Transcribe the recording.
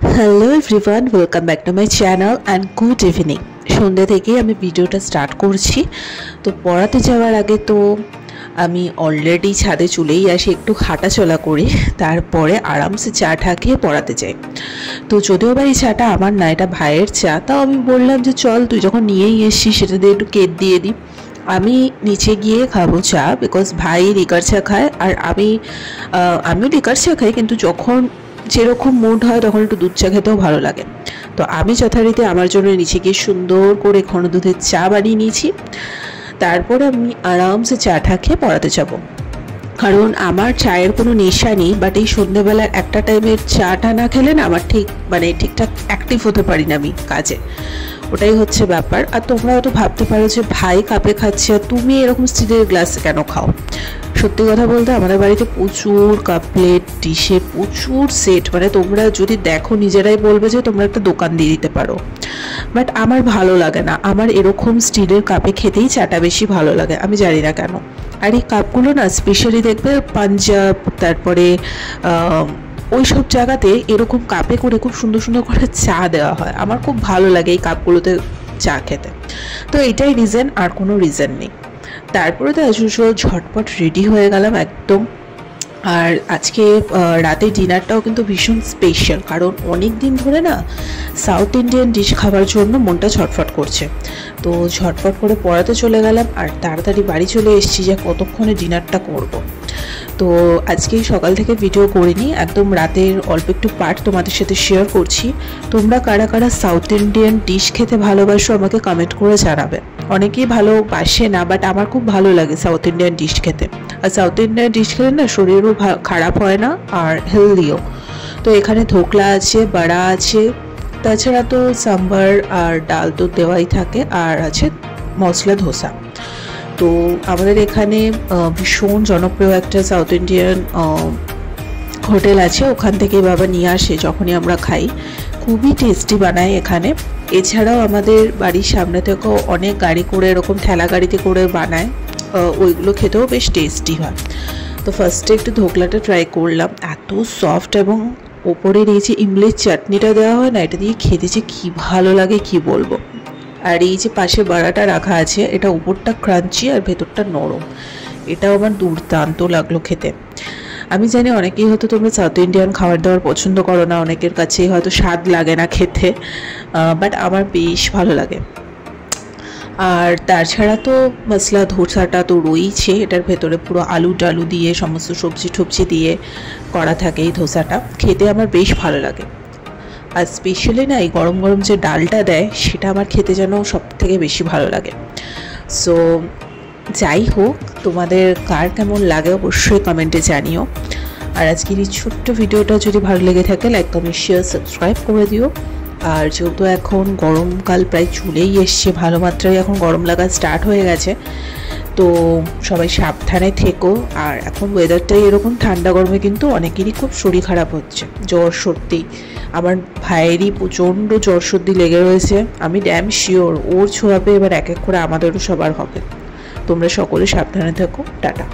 Hello everyone, welcome back to my channel and good evening. সন্ধ্যে থেকেই আমি ভিডিওটা স্টার্ট করছি। তো পড়াতে যাওয়ার আগে তো আমি অলরেডি ছাদে চলেই আসি, একটু হাঁটাচলা করি, তারপরে আরামসে চা টা খেয়ে পড়াতে যাই। তো যদিও বা এই চাটা আমার না, এটা ভাইয়ের চা, তাও আমি বললাম যে চল তুই যখন নিয়েই এসছিস সেটা দিয়ে একটু কেক দিয়ে দিই। আমি নিচে গিয়ে খাবো চা, বিকজ ভাই লিকার চা খায় আর আমিও লিকার চা খাই, কিন্তু যখন যেরকম মুড হয় তখন একটু দুধ চা খেতেও ভালো লাগে। তো আমি যথারীতি আমার জন্য নিচে গিয়ে সুন্দর করে ঘন দুধের চা বানিয়ে নিয়েছি। তারপরে আমি আরামসে চাটা খেয়ে পড়াতে যাব, কারণ আমার চায়ের কোনো নেশা নেই, বাট এই সন্ধ্যেবেলার একটা টাইমের চাটা না খেলে না আমার ঠিকঠাক অ্যাক্টিভ হতে পারি না আমি কাজে, ওটাই হচ্ছে ব্যাপার। আর তোমরা হয়তো ভাবতে পারো যে ভাই কাপে খাচ্ছে আর তুমি এরকম স্টিলের গ্লাসে কেন খাও। সত্যি কথা বলতে আমাদের বাড়িতে প্রচুর কাপ প্লেট ডিশে প্রচুর সেট, তোমরা যদি দেখো নিজেরাই বলবে যে তোমরা একটা দোকান দিয়ে দিতে পারো। বাট আমার ভালো লাগে না, আমার এরকম স্টিলের কাপে খেতেই চাটা বেশি ভালো লাগে, আমি জানি না কেন। আর এই কাপগুলো না স্পেশালি দেখবে পাঞ্জাব, তারপরে ওই সব জায়গাতে এরকম কাপে করে খুব সুন্দর সুন্দর করে চা দেওয়া হয়, আমার খুব ভালো লাগে এই কাপগুলোতে চা খেতে। তো এটাই রিজন, আর কোনো রিজন নেই। তারপরে তো অ্যাজ ইউজুয়াল ঝটপট রেডি হয়ে গেলাম একদম। আর আজকে রাতে ডিনারটাও কিন্তু ভীষণ স্পেশাল, কারণ অনেক দিন ধরে না সাউথ ইন্ডিয়ান ডিশ খাবার জন্য মনটা ছটফট করছে। তো ঝটফট করে পড়াতে চলে গেলাম আর তাড়াতাড়ি বাড়ি চলে এসেছি যে কতক্ষণে ডিনারটা করব। তো আজকে সকাল থেকে ভিডিও করিনি, একদম রাতের অল্প একটু পার্ট তোমাদের সাথে শেয়ার করছি। তোমরা কারা কারা সাউথ ইন্ডিয়ান ডিশ খেতে ভালোবাসো আমাকে কমেন্ট করে জানাবে। অনেকেই ভালোবাসে না, বাট আমার খুব ভালো লাগে সাউথ ইন্ডিয়ান ডিশ খেতে। আর সাউথ ইন্ডিয়ান ডিশ খেলে না শরীরও খারাপ হয় না আর হেলদিও। তো এখানে ধোকলা আছে, বড়া আছে, তাছাড়া তো সাম্বার আর ডাল তো দেওয়াই থাকে, আর আছে মশলা ধোসা। তো আমাদের এখানে ভীষণ জনপ্রিয় একটা সাউথ ইন্ডিয়ান হোটেল আছে, ওখান থেকে বাবা নিয়ে আসে যখনই আমরা খাই, খুবই টেস্টি বানায় এখানে। এছাড়াও আমাদের বাড়ির সামনে থেকেও অনেক গাড়ি করে এরকম ঠেলা গাড়িতে করে বানায়, ওইগুলো খেতেও বেশ টেস্টি হয়। তো ফার্স্টে একটু ধোকলাটা ট্রাই করলাম, এত সফট, এবং ওপরে এই যে ইমলির চাটনিটা দেওয়া হয় না, এটা দিয়ে খেতে যে কী ভালো লাগে কি বলবো। আর এই যে পাশে বড়াটা রাখা আছে, এটা উপরটা ক্রাঞ্চি আর ভেতরটা নরম, এটাও আমার দুর্দান্ত লাগলো খেতে। আমি জানি অনেকেই হয়তো তোমরা সাউথ ইন্ডিয়ান খাবার দাবার পছন্দ করো না, অনেকের কাছেই হয়তো স্বাদ লাগে না খেতে, বাট আমার বেশ ভালো লাগে। আর তাছাড়া তো মশলা ধোসাটা তো রয়েছে, এটার ভেতরে পুরো আলু টালু দিয়ে সমস্ত সবজি টবজি দিয়ে করা থাকে এই ধোসাটা, খেতে আমার বেশ ভালো লাগে। আর স্পেশালি না এই গরম গরম যে ডালটা দেয় সেটা আমার খেতে যেন সব থেকে বেশি ভালো লাগে। সো যাই হোক, তোমাদের কার কেমন লাগে অবশ্যই কমেন্টে জানিও। আর আজকের এই ছোট্ট ভিডিওটা যদি ভালো লেগে থাকে লাইক কমেন্ট শেয়ার সাবস্ক্রাইব করে দিও। আর যেহেতু এখন গরমকাল প্রায় চলেই এসছে, ভালো মাত্রায় এখন গরম লাগা স্টার্ট হয়ে গেছে, তো সবাই সাবধানে থেকো। আর এখন ওয়েদারটাই এরকম, ঠান্ডা গরমে কিন্তু অনেকেরই খুব শরীর খারাপ হচ্ছে, জ্বর সর্দি। আমার ভাইয়েরই প্রচণ্ড জ্বর সর্দি লেগে রয়েছে, আমি ড্যাম শিওর ওর ছোঁয়াবে এবার এক এক করে আমাদেরও সবার হবে। তোমরা সকলে সাবধানে থেকো, টাটা।